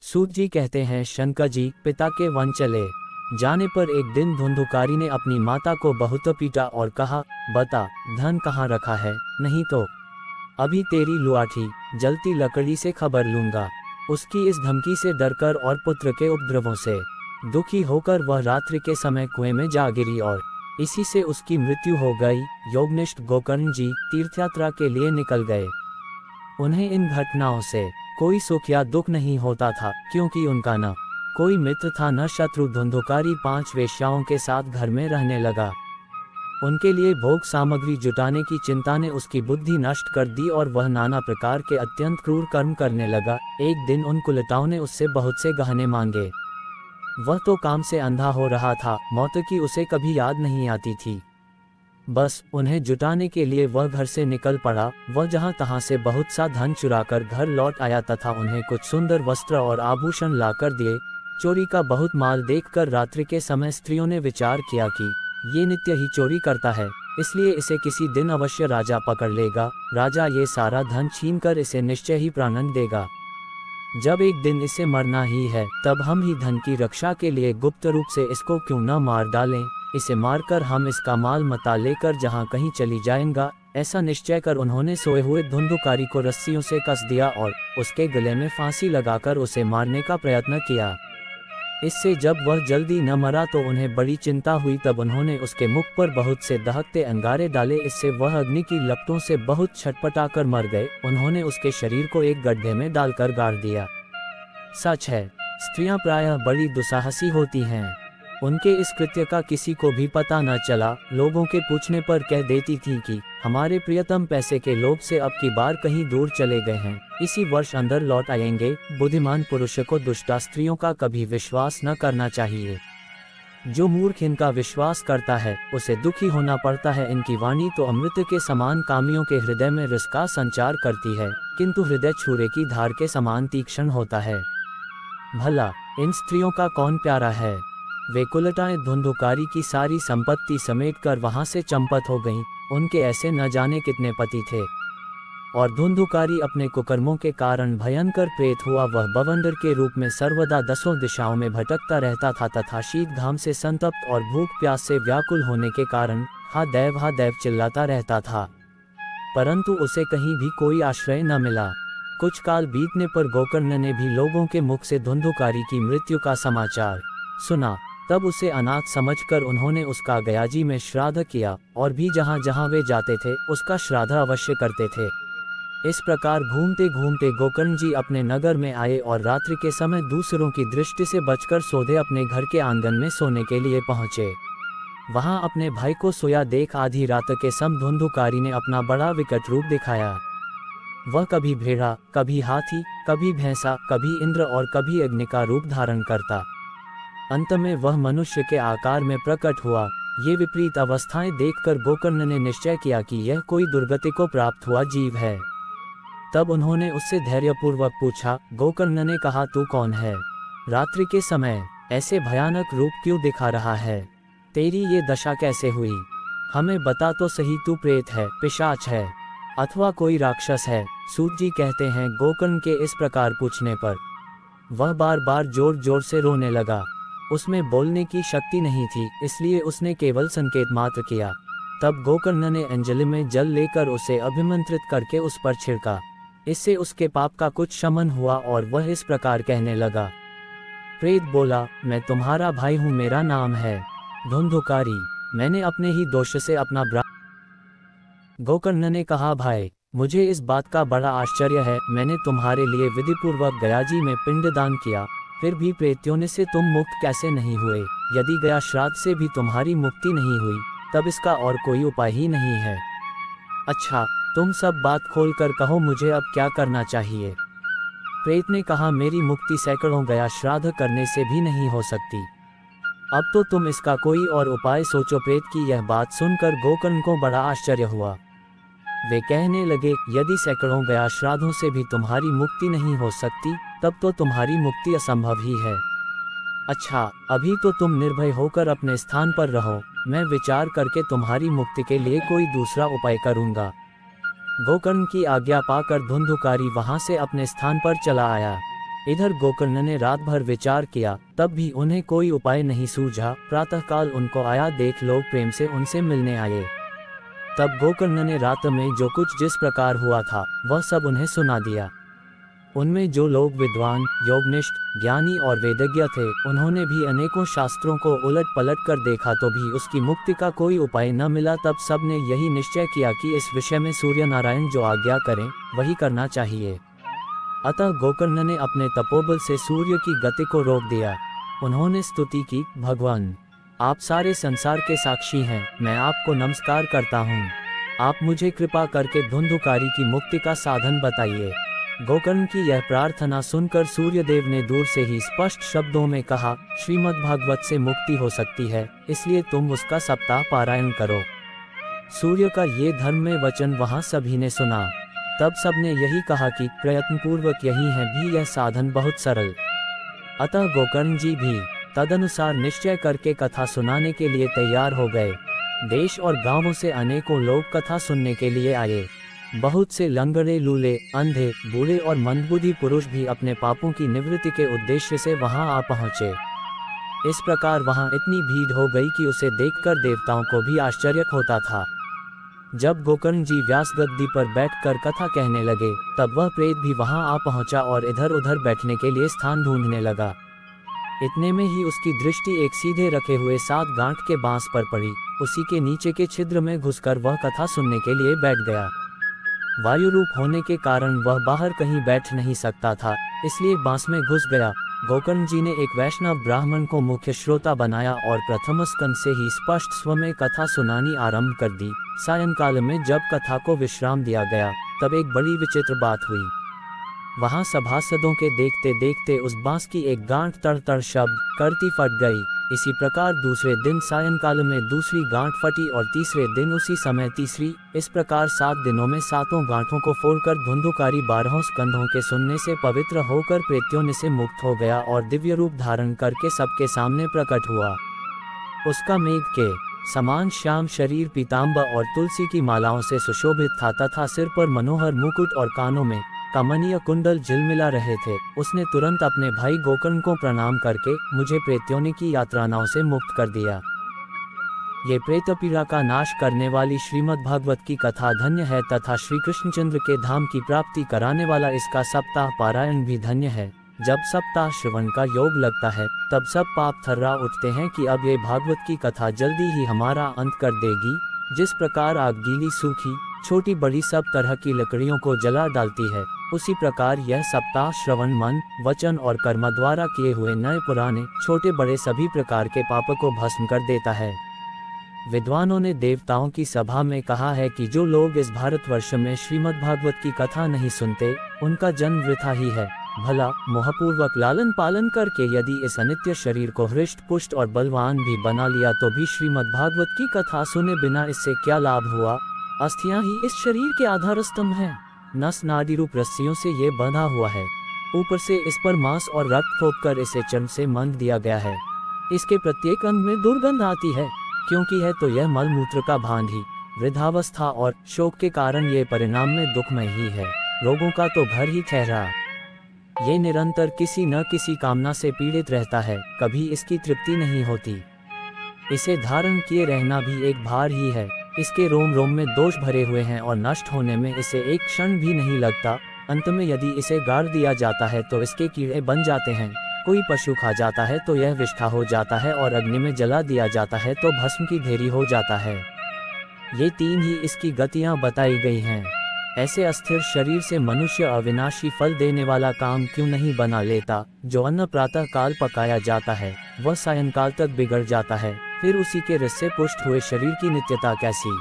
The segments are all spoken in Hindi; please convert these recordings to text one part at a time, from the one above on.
सूत जी कहते हैं, शनका जी, पिता के वन चले जाने पर एक दिन धुंधुकारी ने अपनी माता को बहुत पीटा और कहा, बता धन कहाँ रखा है, नहीं तो अभी तेरी लुआठी जलती लकड़ी से खबर लूंगा। उसकी इस धमकी से डरकर और पुत्र के उपद्रवों से दुखी होकर वह रात्रि के समय कुएं में जा गिरी और इसी से उसकी मृत्यु हो गई। योगनिष्ठ गोकर्ण जी तीर्थयात्रा के लिए निकल गए। उन्हें इन घटनाओं से कोई सुख या दुख नहीं होता था, क्योंकि उनका न कोई मित्र था न शत्रु। धुंधुकारी 5 वेश्याओं के साथ घर में रहने लगा। उनके लिए भोग सामग्री जुटाने की चिंता ने उसकी बुद्धि नष्ट कर दी और वह नाना प्रकार के अत्यंत क्रूर कर्म करने लगा। एक दिन उन कुलटाओं ने उससे बहुत से गहने मांगे। वह तो काम से अंधा हो रहा था, मौत की उसे कभी याद नहीं आती थी। बस उन्हें जुटाने के लिए वह घर से निकल पड़ा। वह जहां तहां से बहुत सा धन चुराकर घर लौट आया तथा उन्हें कुछ सुंदर वस्त्र और आभूषण लाकर दिए। चोरी का बहुत माल देखकर रात्रि के समय स्त्रियों ने विचार किया कि ये नित्य ही चोरी करता है, इसलिए इसे किसी दिन अवश्य राजा पकड़ लेगा। राजा ये सारा धन छीनकर इसे निश्चय ही प्राणदंड देगा। जब एक दिन इसे मरना ही है, तब हम ही धन की रक्षा के लिए गुप्त रूप से इसको क्यों न मार डालें। इसे मारकर हम इसका माल मता लेकर जहां कहीं चली जाएंगा। ऐसा निश्चय कर उन्होंने सोए हुए धुंधुकारी को रस्सियों से कस दिया और उसके गले में फांसी लगाकर उसे मारने का प्रयत्न किया। इससे जब वह जल्दी न मरा तो उन्हें बड़ी चिंता हुई। तब उन्होंने उसके मुख पर बहुत से दहकते अंगारे डाले। इससे वह अग्नि की लपटों से बहुत छटपटाकर मर गए। उन्होंने उसके शरीर को एक गड्ढे में डालकर गाड़ दिया। सच है, स्त्रियां प्रायः बड़ी दुस्साहसी होती हैं। उनके इस कृत्य का किसी को भी पता न चला। लोगों के पूछने पर कह देती थी कि हमारे प्रियतम पैसे के लोभ से अब की बार कहीं दूर चले गए हैं, इसी वर्ष अंदर लौट आएंगे। बुद्धिमान पुरुष को दुष्टा स्त्रियों का कभी विश्वास न करना चाहिए। जो मूर्ख इनका विश्वास करता है उसे दुखी होना पड़ता है। इनकी वाणी तो अमृत के समान कामियों के हृदय में रस का संचार करती है, किंतु हृदय छुरे की धार के समान तीक्ष्ण होता है। भला इन स्त्रियों का कौन प्यारा है। वे कुलटाएं धुंधुकारी की सारी संपत्ति समेटकर वहां से चंपत हो गईं। उनके ऐसे न जाने कितने पति थे और धुंधुकारी अपने कुकर्मों के कारण भयंकर प्रेत हुआ। वह बवंडर के रूप में सर्वदा 10 दिशाओं में भटकता रहता था तथा शीत घाम से संतप्त और भूख प्यास से व्याकुल होने के कारण हा दैव चिल्लाता रहता था, परंतु उसे कहीं भी कोई आश्रय न मिला। कुछ काल बीतने पर गोकर्ण ने भी लोगों के मुख से धुंधुकारी की मृत्यु का समाचार सुना। तब उसे अनाथ समझकर उन्होंने उसका गयाजी में श्राद्ध किया और भी जहाँ जहाँ वे जाते थे उसका श्राद्ध अवश्य करते थे। इस प्रकार घूमते घूमते गोकर्ण जी अपने नगर में आए और रात्रि के समय दूसरों की दृष्टि से बचकर सोधे अपने घर के आंगन में सोने के लिए पहुँचे। वहाँ अपने भाई को सोया देख आधी रात के सम धुंधुकारी ने अपना बड़ा विकट रूप दिखाया। वह कभी भेड़ा, कभी हाथी, कभी भैंसा, कभी इंद्र और कभी अग्नि का रूप धारण करता। अंत में वह मनुष्य के आकार में प्रकट हुआ। ये विपरीत अवस्थाएं देखकर गोकर्ण ने निश्चय किया कि यह कोई दुर्गति को प्राप्त हुआ जीव है। तब उन्होंने उससे धैर्यपूर्वक पूछा। गोकर्ण ने कहा, तू कौन है? रात्रि के समय ऐसे भयानक रूप क्यों दिखा रहा है? तेरी ये दशा कैसे हुई? हमें बता तो सही, तू प्रेत है, पिशाच है अथवा कोई राक्षस है? सूत जी कहते हैं, गोकर्ण के इस प्रकार पूछने पर वह बार बार जोर जोर से रोने लगा। उसमें बोलने की शक्ति नहीं थी, इसलिए उसने केवल संकेत मात्र किया। तब गोकर्ण ने अंजलि में जल लेकर उसे अभिमंत्रित करके उस पर छिड़का। इससे उसके पाप का कुछ शमन हुआ और वह इस प्रकार कहने लगा। प्रेत बोला, मैं तुम्हारा भाई हूँ, मेरा नाम है धुंधुकारी। मैंने अपने ही दोष से अपना गोकर्ण ने कहा, भाई मुझे इस बात का बड़ा आश्चर्य है। मैंने तुम्हारे लिए विधिपूर्वक गयाजी में पिंडदान किया, फिर भी प्रेत्यों से तुम मुक्त कैसे नहीं हुए? यदि गया श्राद्ध से भी तुम्हारी मुक्ति नहीं हुई, तब इसका और कोई उपाय ही नहीं है। अच्छा, तुम सब बात खोल कर कहो, मुझे अब क्या करना चाहिए? प्रेत ने कहा, मेरी मुक्ति सैकड़ों गया श्राद्ध करने से भी नहीं हो सकती। अब तो तुम इसका कोई और उपाय सोचो। प्रेत की यह बात सुनकर गोकर्ण को बड़ा आश्चर्य हुआ। वे कहने लगे, यदि सैकड़ों गया श्राद्धों से भी तुम्हारी मुक्ति नहीं हो सकती, तब तो तुम्हारी मुक्ति असंभव ही है। अच्छा, अभी तो तुम निर्भय होकर अपने स्थान पर रहो, मैं विचार करके तुम्हारी मुक्ति के लिए कोई दूसरा उपाय करूंगा। गोकर्ण की आज्ञा पाकर धुंधुकारी वहां से अपने स्थान पर चला आया। इधर गोकर्ण ने रात भर विचार किया, तब भी उन्हें कोई उपाय नहीं सूझा। प्रातःकाल उनको आया देख लोग प्रेम से उनसे मिलने आए। तब गोकर्ण ने रात में जो कुछ जिस प्रकार हुआ था वह सब उन्हें सुना दिया। उनमें जो लोग विद्वान, योगनिष्ठ, ज्ञानी और वेदज्ञ थे, उन्होंने भी अनेकों शास्त्रों को उलट पलट कर देखा तो भी उसकी मुक्ति का कोई उपाय न मिला। तब सबने यही निश्चय किया कि इस विषय में सूर्य नारायण जो आज्ञा करें वही करना चाहिए। अतः गोकर्ण ने अपने तपोबल से सूर्य की गति को रोक दिया। उन्होंने स्तुति की, भगवान आप सारे संसार के साक्षी हैं, मैं आपको नमस्कार करता हूँ। आप मुझे कृपा करके धुंधुकारी की मुक्ति का साधन बताइए। गोकर्ण की यह प्रार्थना सुनकर सूर्यदेव ने दूर से ही स्पष्ट शब्दों में कहा, श्रीमद् भागवत से मुक्ति हो सकती है, इसलिए तुम उसका सप्ताह पारायण करो। सूर्य का ये धर्ममय वचन वहां सभी ने सुना। तब सबने यही कहा कि प्रयत्नपूर्वक यही है भी यह साधन बहुत सरल। अतः गोकर्ण जी भी तदनुसार निश्चय करके कथा सुनाने के लिए तैयार हो गए। देश और गांवों से अनेकों लोग कथा सुनने के लिए आए। बहुत से लंगड़े, लूले, अंधे, बूढ़े और मंदबुद्धि पुरुष भी अपने पापों की निवृत्ति के उद्देश्य से वहां आ पहुंचे। इस प्रकार वहां इतनी भीड़ हो गई कि उसे देखकर देवताओं को भी आश्चर्य होता था। जब गोकर्ण जी व्यास गद्दी पर बैठकर कथा कहने लगे, तब वह प्रेत भी वहां आ पहुंचा और इधर उधर बैठने के लिए स्थान ढूंढने लगा। इतने में ही उसकी दृष्टि एक सीधे रखे हुए 7 गांठ के बांस पर पड़ी। उसी के नीचे के छिद्र में घुसकर वह कथा सुनने के लिए बैठ गया। वायु रूप होने के कारण वह बाहर कहीं बैठ नहीं सकता था, इसलिए बांस में घुस गया। गोकर्ण जी ने एक वैष्णव ब्राह्मण को मुख्य श्रोता बनाया और प्रथम स्कंद से ही स्पष्ट स्वर में कथा सुनानी आरंभ कर दी। सायंकाल में जब कथा को विश्राम दिया गया, तब एक बड़ी विचित्र बात हुई। वहां सभासदों के देखते देखते उस बांस की एक गांठ तड़-तड़ शब्द करती फट गई। इसी प्रकार दूसरे दिन सायंकाल में दूसरी गांठ फटी और तीसरे दिन उसी समय तीसरी। इस प्रकार 7 दिनों में 7 गांठों को फोड़कर धुंधुकारी 12 स्कंधों के सुनने से पवित्र होकर प्रेत्यों से मुक्त हो गया और दिव्य रूप धारण करके सबके सामने प्रकट हुआ। उसका मेघ के समान श्याम शरीर पीताम्बर और तुलसी की मालाओं से सुशोभित था तथा सिर पर मनोहर मुकुट और कानों में कमनीय कुंडल झिलमिला रहे थे। उसने तुरंत अपने भाई गोकर्ण को प्रणाम करके मुझे प्रेत्योनि की यात्राओं से मुक्त कर दिया। ये प्रेत पीड़ा का नाश करने वाली श्रीमद् भागवत की कथा धन्य है तथा श्री कृष्णचंद्र के धाम की प्राप्ति कराने वाला इसका सप्ताह पारायण भी धन्य है। जब सप्ताह श्रवण का योग लगता है, तब सब पाप थर्रा उठते हैं कि अब ये भागवत की कथा जल्दी ही हमारा अंत कर देगी। जिस प्रकार आग गीली, सूखी, छोटी बड़ी सब तरह की लकड़ियों को जला डालती है, उसी प्रकार यह सप्ताह श्रवण मन, वचन और कर्म द्वारा किए हुए नए पुराने छोटे बड़े सभी प्रकार के पाप को भस्म कर देता है। विद्वानों ने देवताओं की सभा में कहा है कि जो लोग इस भारतवर्ष में श्रीमद् भागवत की कथा नहीं सुनते, उनका जन्म वृथा ही है। भला मोहपूर्वक लालन पालन करके यदि इस अनित्य शरीर को हृष्ट पुष्ट और बलवान भी बना लिया तो भी श्रीमद् भागवत की कथा सुने बिना इससे क्या लाभ हुआ। अस्थियां ही इस शरीर के आधार स्तंभ हैं। नस नाड़ी रूप रस्सियों से ये बंधा हुआ है। ऊपर से इस पर मांस और रक्त थोपकर इसे चर्म से मंद दिया गया है। इसके प्रत्येक अंग में दुर्गंध आती है, क्योंकि है तो यह मलमूत्र का भांड ही। वृद्धावस्था और शोक के कारण ये परिणाम में दुखमय ही है। रोगों का तो घर ही ठहरा। ये निरंतर किसी न किसी कामना से पीड़ित रहता है, कभी इसकी तृप्ति नहीं होती। इसे धारण किए रहना भी एक भार ही है। इसके रोम रोम में दोष भरे हुए हैं और नष्ट होने में इसे एक क्षण भी नहीं लगता। अंत में यदि इसे गाड़ दिया जाता है तो इसके कीड़े बन जाते हैं। कोई पशु खा जाता है तो यह विष्ठा हो जाता है और अग्नि में जला दिया जाता है तो भस्म की ढेरी हो जाता है। ये 3 ही इसकी गतियां बताई गई हैं। ऐसे अस्थिर शरीर से मनुष्य अविनाशी फल देने वाला काम क्यों नहीं बना लेता। जो अन्न प्रातः काल पकाया जाता है वह सायंकाल तक बिगड़ जाता है, फिर उसी के रस से पुष्ट हुए शरीर की नित्यता कैसी।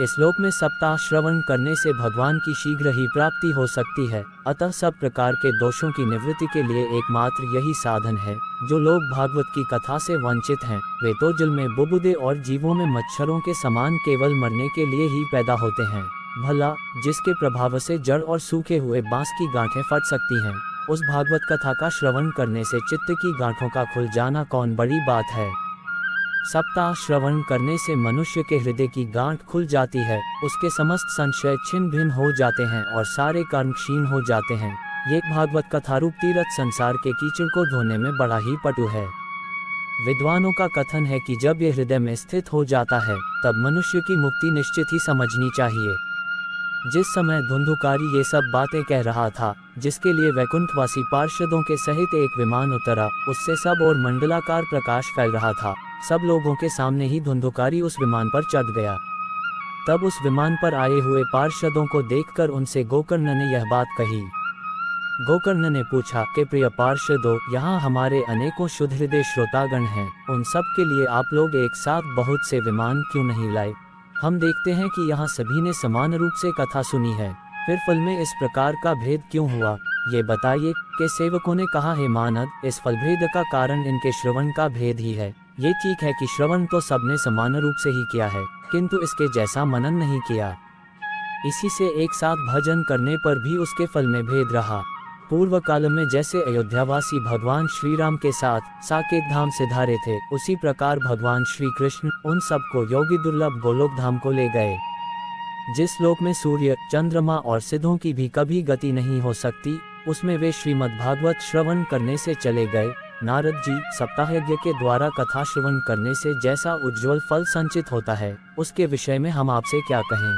इस लोक में सप्ताह श्रवण करने से भगवान की शीघ्र ही प्राप्ति हो सकती है। अतः सब प्रकार के दोषों की निवृत्ति के लिए एकमात्र यही साधन है। जो लोग भागवत की कथा से वंचित हैं, वे तो जल में बुबुदे और जीवों में मच्छरों के समान केवल मरने के लिए ही पैदा होते हैं। भला जिसके प्रभाव से जड़ और सूखे हुए बांस की गांठें फट सकती हैं, उस भागवत कथा का श्रवण करने से चित्त की गांठों का खुल जाना कौन बड़ी बात है। सप्ताह श्रवण करने से मनुष्य के हृदय की गांठ खुल जाती है, उसके समस्त संशय छिन्न भिन्न हो जाते हैं और सारे कर्म क्षीण हो जाते हैं। ये भागवत कथारूप तीर्थ संसार के कीचड़ को धोने में बड़ा ही पटु है। विद्वानों का कथन है कि जब ये हृदय में स्थित हो जाता है तब मनुष्य की मुक्ति निश्चित ही समझनी चाहिए। जिस समय धुंधुकारी ये सब बातें कह रहा था, जिसके लिए वैकुंठवासी पार्षदों के सहित एक विमान उतरा, उससे सब और मंडलाकार प्रकाश फैल रहा था। सब लोगों के सामने ही धुंधुकारी उस विमान पर चढ़ गया। तब उस विमान पर आए हुए पार्षदों को देखकर उनसे गोकर्ण ने यह बात कही। गोकर्ण ने पूछा कि प्रिय पार्षदों, यहाँ हमारे अनेकों शुद्ध हृदय श्रोतागण हैं, उन सब के लिए आप लोग एक साथ बहुत से विमान क्यों नहीं लाए? हम देखते हैं कि यहाँ सभी ने समान रूप से कथा सुनी है, फिर फल में इस प्रकार का भेद क्यों हुआ, ये बताइए। कि सेवकों ने कहा, हे मानद, इस फलभेद का कारण इनके श्रवण का भेद ही है। ये ठीक है कि श्रवण तो सबने समान रूप से ही किया है, किंतु इसके जैसा मनन नहीं किया। इसी से एक साथ भजन करने पर भी उसके फल में भेद रहा। पूर्व काल में जैसे अयोध्यावासी भगवान श्री राम के साथ साकेत धाम से धारे थे, उसी प्रकार भगवान श्री कृष्ण उन सबको योगी दुर्लभ गोलोक धाम को ले गए। जिस लोक में सूर्य, चंद्रमा और सिद्धों की भी कभी गति नहीं हो सकती, उसमें वे श्रीमद् भागवत श्रवण करने से चले गए। नारद जी, सप्ताह यज्ञ के द्वारा कथा श्रवण करने से जैसा उज्ज्वल फल संचित होता है, उसके विषय में हम आपसे क्या कहें।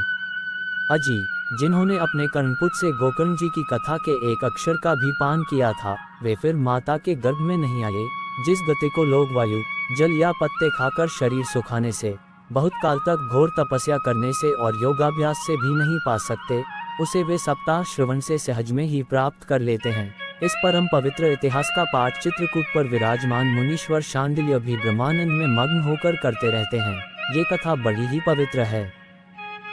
अजी, जिन्होंने अपने कर्णपुट से गोकर्ण जी की कथा के एक अक्षर का भी पान किया था, वे फिर माता के गर्भ में नहीं आए। जिस गति को लोग वायु, जल या पत्ते खाकर शरीर सुखाने से, बहुत काल तक घोर तपस्या करने से और योगाभ्यास से भी नहीं पा सकते, उसे वे सप्ताह श्रवण से सहज में ही प्राप्त कर लेते हैं। इस परम पवित्र इतिहास का पाठ चित्रकूट पर विराजमान मुनीश्वर शांडिल्य भी ब्रह्मानंद में मग्न होकर करते रहते हैं। ये कथा बड़ी ही पवित्र है।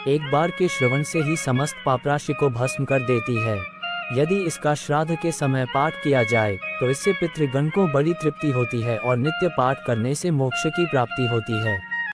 एक बार के श्रवण से ही समस्त पापराशि को भस्म कर देती है। यदि इसका श्राद्ध के समय पाठ किया जाए तो इससे पितृगण को बड़ी तृप्ति होती है और नित्य पाठ करने से मोक्ष की प्राप्ति होती है।